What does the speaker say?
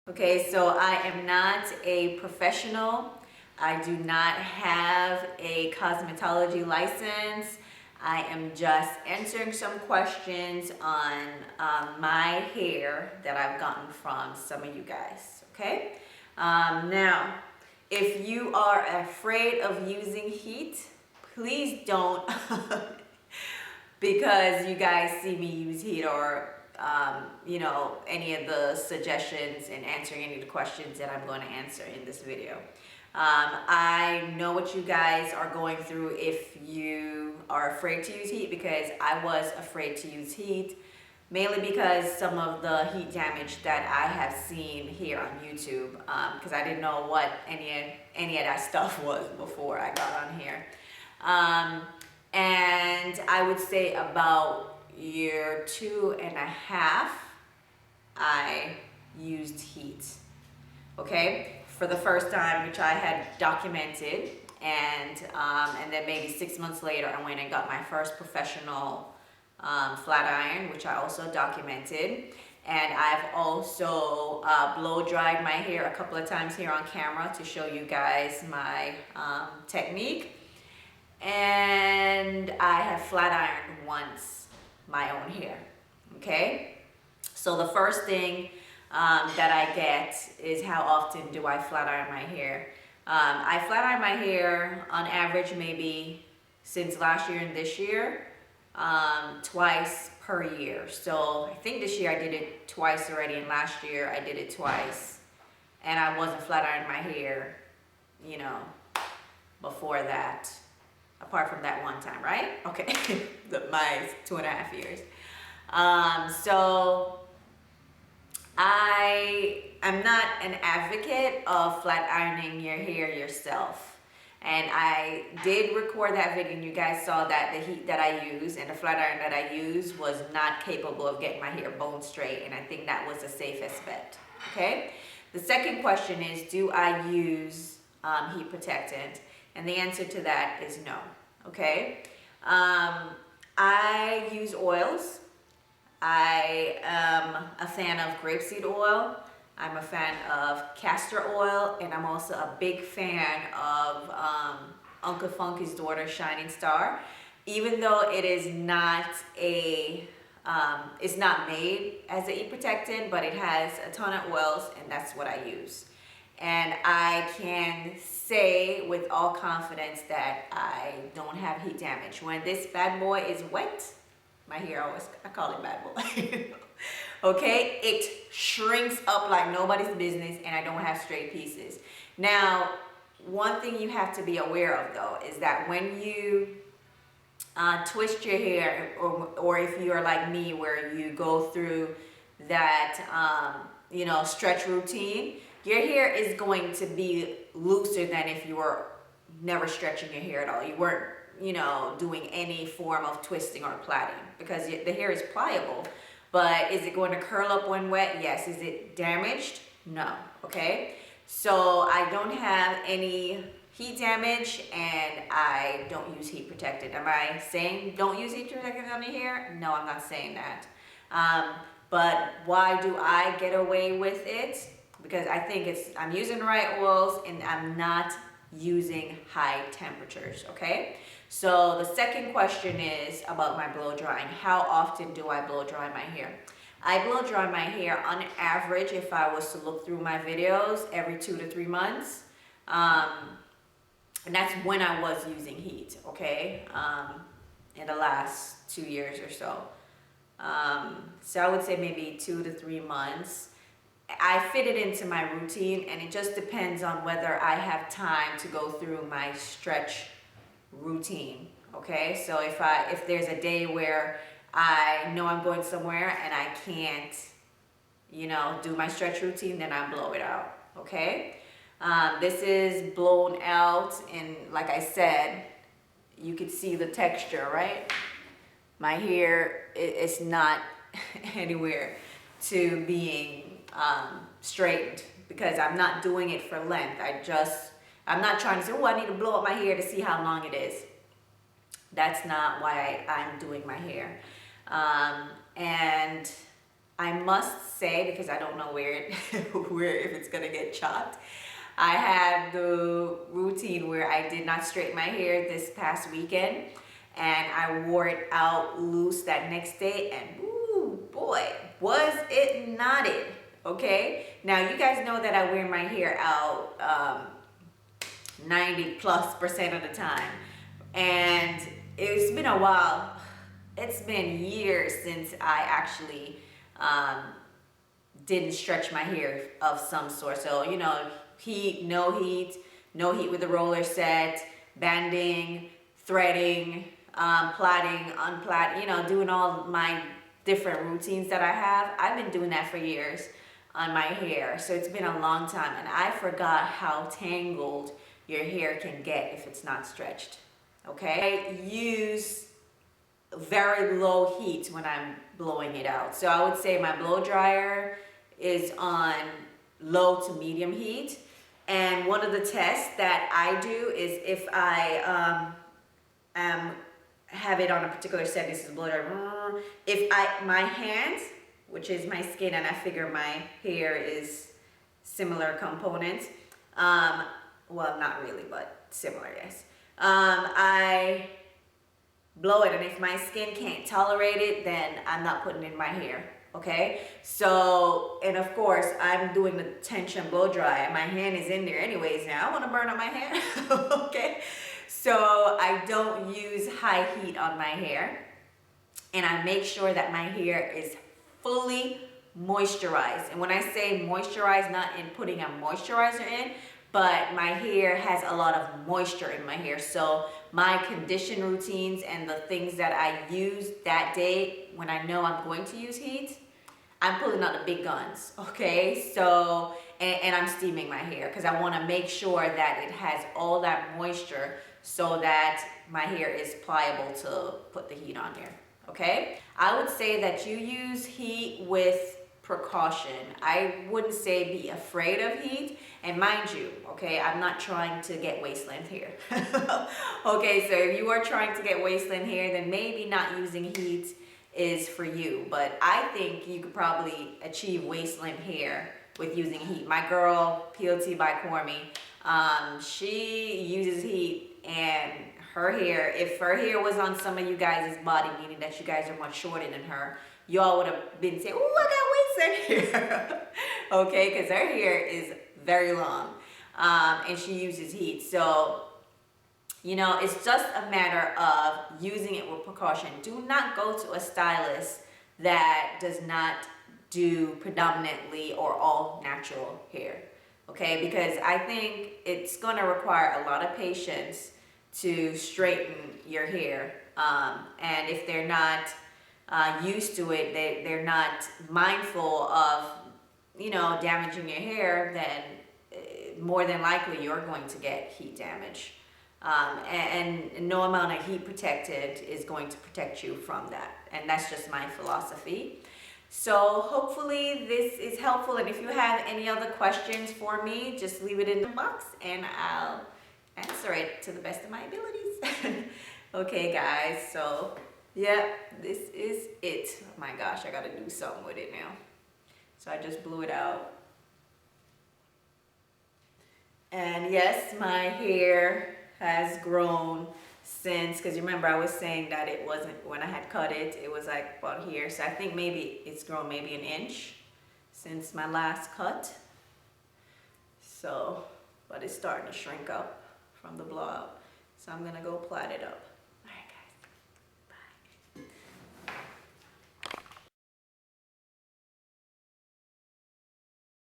Okay, so I am not a professional. I do not have a cosmetology license. I am just answering some questions on my hair that I've gotten from some of you guys, okay? Now, if you are afraid of using heat, please don't because you guys see me use heat or any of the suggestions and answering any of the questions that I'm going to answer in this video. I know what you guys are going through if you are afraid to use heat, because I was afraid to use heat, mainly because some of the heat damage that I have seen here on YouTube, because I didn't know what any of that stuff was before I got on here. And I would say about year 2.5, I used heat, okay, for the first time, which I had documented, and then maybe 6 months later, I went and got my first professional flat iron, which I also documented. And I've also blow dried my hair a couple of times here on camera to show you guys my technique. And I have flat ironed once my own hair, okay? So the first thing that I get is, how often do I flat iron my hair? I flat iron my hair on average maybe since last year and this year, twice per year. So I think this year I did it twice already, and last year I did it twice. And I wasn't flat ironing my hair, before that. Apart from that one time, right? Okay, my 2.5 years. So I'm not an advocate of flat ironing your hair yourself. And I did record that video, and you guys saw that the heat that I use and the flat iron that I use was not capable of getting my hair bone straight, and I think that was the safest bet, okay? The second question is, do I use heat protectant? And the answer to that is no, okay? I use oils. I am a fan of grapeseed oil. I'm a fan of castor oil, and I'm also a big fan of Uncle Funky's Daughter Shining Star. Even though it is not it's not made as a heat protectant, but it has a ton of oils, and that's what I use. And I can say with all confidence that I don't have heat damage. When this bad boy is wet, my hair I call it bad boy. Okay, it shrinks up like nobody's business, and I don't have straight pieces. Now, one thing you have to be aware of though is that when you twist your hair, or if you're like me where you go through that stretch routine, your hair is going to be looser than if you were never stretching your hair at all. You weren't, doing any form of twisting or plaiting, because the hair is pliable. But is it going to curl up when wet? Yes. Is it damaged? No. Okay. So I don't have any heat damage, and I don't use heat protectant. Am I saying don't use heat protectant on your hair? No, I'm not saying that. But why do I get away with it? Because I think I'm using the right oils, and I'm not using high temperatures, okay? So the second question is about my blow drying. How often do I blow dry my hair? I blow dry my hair on average, if I was to look through my videos, every 2 to 3 months. And that's when I was using heat, okay? In the last 2 years or so. So I would say maybe 2 to 3 months. I fit it into my routine, and it just depends on whether I have time to go through my stretch routine, okay? So if there's a day where I know I'm going somewhere and I can't, do my stretch routine, then I blow it out, okay? This is blown out, and like I said, you can see the texture, right? My hair is not anywhere to being straightened, because I'm not doing it for length. I'm not trying to say, oh, I need to blow up my hair to see how long it is. That's not why I'm doing my hair. And I must say, because I don't know where if it's gonna get chopped, I had the routine where I did not straighten my hair this past weekend, and I wore it out loose that next day, and ooh boy, was it knotted. Okay, now you guys know that I wear my hair out 90+% of the time, and it's been a while. It's been years since I actually um, didn't stretch my hair of some sort. So, you know, heat, no heat with the roller set, banding, threading, plaiting, unplait, you know, doing all my different routines that I have. I've been doing that for years on my hair. So it's been a long time, and I forgot how tangled your hair can get if it's not stretched. Okay? I use very low heat when I'm blowing it out. So I would say my blow dryer is on low to medium heat. And one of the tests that I do is if I have it on a particular set, this is blow dryer. If my hands, which is my skin, and I figure my hair is similar components. Well, not really, but similar, yes. I blow it, and if my skin can't tolerate it, then I'm not putting it in my hair. Okay, so, and of course I'm doing the tension blow dry, and my hand is in there anyways. Now I want to burn up my hand. Okay, so I don't use high heat on my hair, and I make sure that my hair is fully moisturized. And when I say moisturized, not in putting a moisturizer in, but my hair has a lot of moisture in my hair. So my condition routines and the things that I use that day when I know I'm going to use heat, I'm pulling out the big guns, okay? So, and I'm steaming my hair because I want to make sure that it has all that moisture so that my hair is pliable to put the heat on there, okay? I would say that you use heat with precaution. I wouldn't say be afraid of heat. And mind you, okay, I'm not trying to get wasteland hair. Okay, so if you are trying to get wasteland hair, then maybe not using heat is for you. But I think you could probably achieve wasteland hair with using heat. My girl, PLT by Cormy, she uses heat, and her hair, if her hair was on some of you guys' body, meaning that you guys are much shorter than her, y'all would have been saying, oh, I got wasteland hair. Okay, because her hair is very long, and she uses heat. So, you know, it's just a matter of using it with precaution. Do not go to a stylist that does not do predominantly or all natural hair, okay? Because I think it's going to require a lot of patience to straighten your hair, and if they're not used to it, they're not mindful of, you know, damaging your hair, then more than likely you're going to get heat damage. And no amount of heat protected is going to protect you from that. And that's just my philosophy. So hopefully this is helpful. And if you have any other questions for me, just leave it in the box and I'll answer it to the best of my abilities. Okay, guys. So, yeah, this is it. Oh my gosh, I got to do something with it now. So I just blew it out. And yes, my hair has grown since, because you remember I was saying that it wasn't, when I had cut it, it was like about here. So I think maybe it's grown maybe an inch since my last cut. So, but it's starting to shrink up from the blowout. So I'm gonna go plait it up.